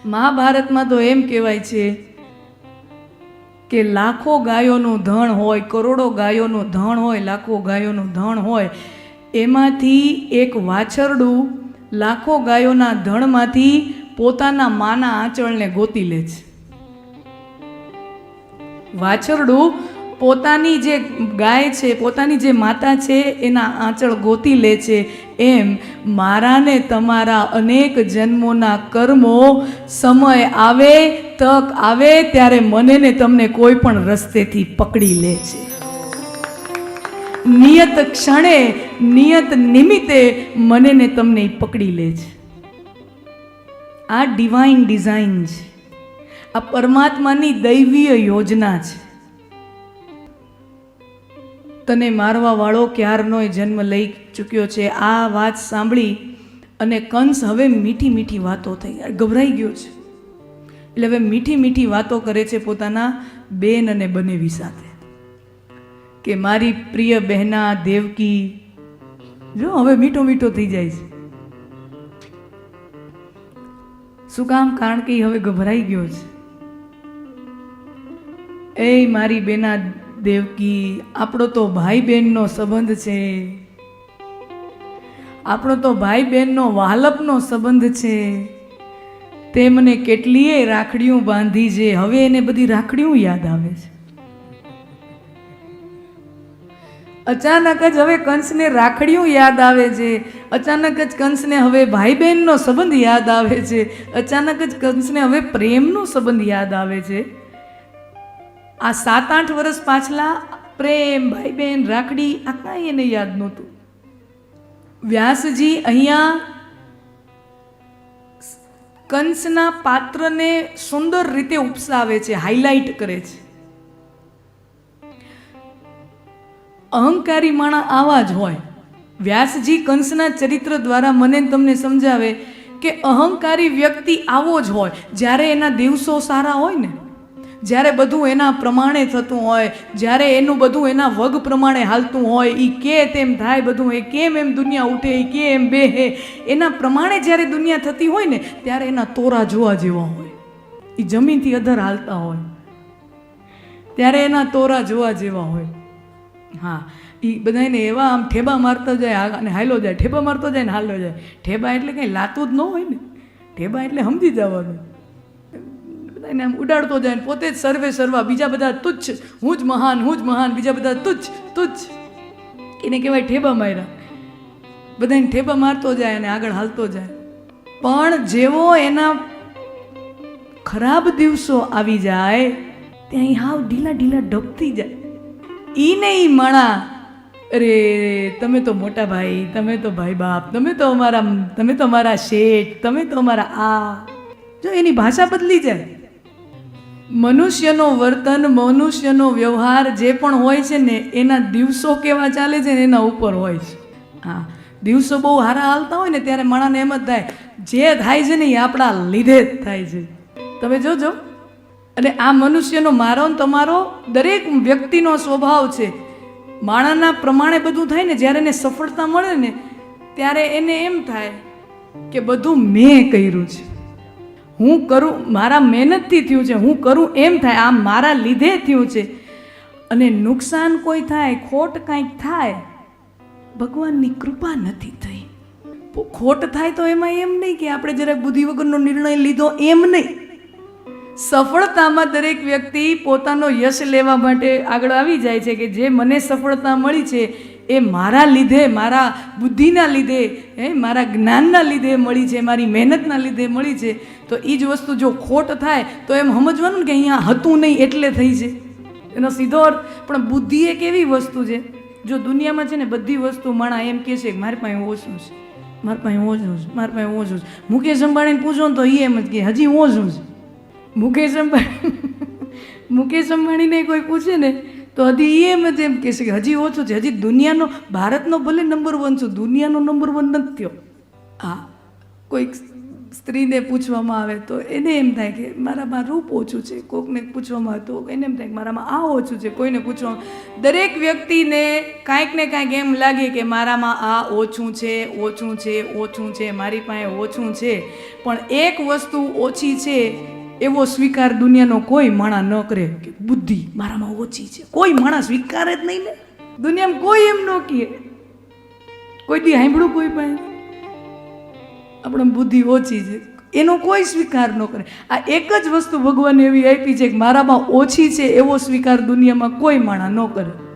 મહાભારતમાં તો એમ કહેવાય છે કે લાખો ગાયોનું ધણ હોય, કરોડો ગાયોનું ધણ હોય, લાખો ગાયોનું ધણ હોય, એમાંથી એક વાછરડું લાખો ગાયોના ધણમાંથી પોતાના માના આંચળને ગોતી લે છે. વાછરડું પોતાની જે ગાય છે, પોતાની જે માતા છે એના આંચળ ગોતી લે છે. એમ મારા ને તમારા અનેક જન્મોના કર્મો સમય આવે, તક આવે ત્યારે મને ને તમને કોઈ પણ રસ્તેથી પકડી લે છે. નિયત ક્ષણે, નિયત નિમિત્તે મને ને તમને પકડી લે છે. આ ડિવાઇન ડિઝાઇન છે, આ પરમાત્માની દૈવીય યોજના છે. તને મારવા વાળો ક્યારનોય જન્મ લઈ ચૂક્યો છે. આ વાત સાંભળી અને કંસ હવે મીઠી મીઠી વાતો થઈ, ગભરાઈ ગયો છે. એટલે હવે મીઠી મીઠી વાતો કરે છે પોતાના બેન અને બનેવી સાથે કે મારી પ્રિય બહેના દેવકી, જો હવે મીઠો મીઠો થઈ જાય છે. શું કામ? કારણ કે હવે ગભરાઈ ગયો છે. એ મારી બેના દેવકી, આપણો તો ભાઈ બહેનનો સંબંધ છે, આપણો તો ભાઈ બહેનનો વાલપનો સંબંધ છે. તે મને કેટલીય રાખડીઓ બાંધી છે, હવે એને બધી રાખડીઓ યાદ આવે છે. અચાનક જ હવે કંસને રાખડીઓ યાદ આવે છે. અચાનક જ કંસને હવે ભાઈ બહેનનો સંબંધ યાદ આવે છે. અચાનક જ કંસને હવે પ્રેમનો સંબંધ યાદ આવે છે. આ 7-8 વર્ષ પાછલા પ્રેમ, ભાઈ બહેન, રાખડી, આ કાંઈ એને યાદ નહોતું. વ્યાસજી અહીંયા કંસના પાત્રને સુંદર રીતે ઉપસાવે છે, હાઇલાઇટ કરે છે. અહંકારી માણસ આવા જ હોય. વ્યાસજી કંસના ચરિત્ર દ્વારા મને તમને સમજાવે કે અહંકારી વ્યક્તિ આવો જ હોય. જ્યારે એના દિવસો સારા હોય ને, જ્યારે બધું એના પ્રમાણે થતું હોય, જ્યારે એનું બધું એના વગ પ્રમાણે હાલતું હોય, એ કે તેમ થાય બધું, એ કેમ એમ દુનિયા ઉઠે, એ કે એમ બેહે, એના પ્રમાણે જ્યારે દુનિયા થતી હોય ને ત્યારે એના તોરા જોવા જેવા હોય. એ જમીનથી અધર હાલતા હોય ત્યારે એના તોરા જોવા જેવા હોય. હા, એ બધાને એવા આમ ઠેબા મારતા જાય અને હાલો જાય, ઠેબા મારતો જાય ને હાલો જાય. ઠેબા એટલે કંઈ લાતું જ ન હોય ને, ઠેબા એટલે સમજી જવાનું. બધાને આમ ઉડાડતો જાય ને પોતે જ સર્વે સર્વા, બીજા બધા તુચ્છ, હું જ મહાન, હું જ મહાન, બીજા બધા તુચ્છ તુચ્છ. એને કહેવાય ઠેબા માર્યા. બધાને ઠેબા મારતો જાય અને આગળ હાલતો જાય. પણ જેવો એના ખરાબ દિવસો આવી જાય ત્યાં હાવ ઢીલા ઢીલા ઢબતી જાય. ઈ ને ઈ માણા, અરે તમે તો મોટા ભાઈ, તમે તો ભાઈ બાપ, તમે તો અમારા શેઠ, તમે તો અમારા આ. જો એની ભાષા બદલી જાય. મનુષ્યનો વર્તન, મનુષ્યનો વ્યવહાર જે પણ હોય છે ને એના દિવસો કેવા ચાલે છે ને એના ઉપર હોય છે. હા, દિવસો બહુ સારા હાલતા હોય ને ત્યારે માણાને એમ જ થાય જે થાય છે ને એ આપણા લીધે જ થાય છે. તમે જોજો. અને આ મનુષ્યનો, મારો ને તમારો, દરેક વ્યક્તિનો સ્વભાવ છે. માણાના પ્રમાણે બધું થાય ને, જ્યારે એને સફળતા મળે ને ત્યારે એને એમ થાય કે બધું મેં કર્યું છે, હું કરું, મારા મહેનતથી થયું છે, હું કરું એમ થાય, આ મારા લીધે થયું છે. અને નુકસાન કોઈ થાય, ખોટ કાંઈક થાય, ભગવાનની કૃપા નથી થઈ. ખોટ થાય તો એમાં એમ નહીં કે આપણે જરાક બુદ્ધિ વગરનો નિર્ણય લીધો, એમ નહીં. સફળતામાં દરેક વ્યક્તિ પોતાનો યશ લેવા માટે આગળ આવી જાય છે કે જે મને સફળતા મળી છે એ મારા લીધે, મારા બુદ્ધિના લીધે, મારા જ્ઞાનના લીધે મળી છે, મારી મહેનતના લીધે મળી છે. તો એ જ વસ્તુ જો ખોટ થાય તો એમ સમજવાનું ને કે અહીંયા હતું નહીં એટલે થઈ છે, એનો સીધો અર્થ. પણ બુદ્ધિ એક એવી વસ્તુ છે, જો દુનિયામાં છે ને બધી વસ્તુ માણા એમ કહે છે કે મારી પાસે ઓછું છે, મારી પાસે ઓછું છે, મારી પાસે ઓછું છે. મુકેશ અંબાણીને પૂછો ને તો એ એમ જ કે હજી ઓછું છે. મુકેશ અંબાણીને કોઈ પૂછે ને તો હજી એમ જ એમ કહેશે કે હજી ઓછું છે, હજી દુનિયાનો, ભારતનો ભલે નંબર 1 છું, દુનિયાનો નંબર 1 નથી થયો. હા, કોઈક સ્ત્રીને પૂછવામાં આવે તો એને એમ થાય કે મારામાં રૂપ ઓછું છે, કોકને પૂછવામાં આવે તો એને એમ થાય કે મારામાં આ ઓછું છે, કોઈને પૂછવામાં, દરેક વ્યક્તિને કાંઈક ને કાંઈક એમ લાગે કે મારામાં આ ઓછું છે, ઓછું છે, ઓછું છે, મારી પાસે ઓછું છે. પણ એક વસ્તુ ઓછી છે એવો સ્વીકાર દુનિયાનો કોઈ માણસ ન કરે કે બુદ્ધિ મારામાં ઓછી છે. કોઈ માણસ સ્વીકારે જ નહીં ને દુનિયામાં, કોઈ એમ ન કહે. કોઈ દી સાંભળું કોઈ પાસે આપણે બુદ્ધિ ઓછી છે એનો કોઈ સ્વીકાર ન કરે. આ એક જ વસ્તુ ભગવાને એવી આપી છે કે મારામાં ઓછી છે એવો સ્વીકાર દુનિયામાં કોઈ માણસ ન કરે.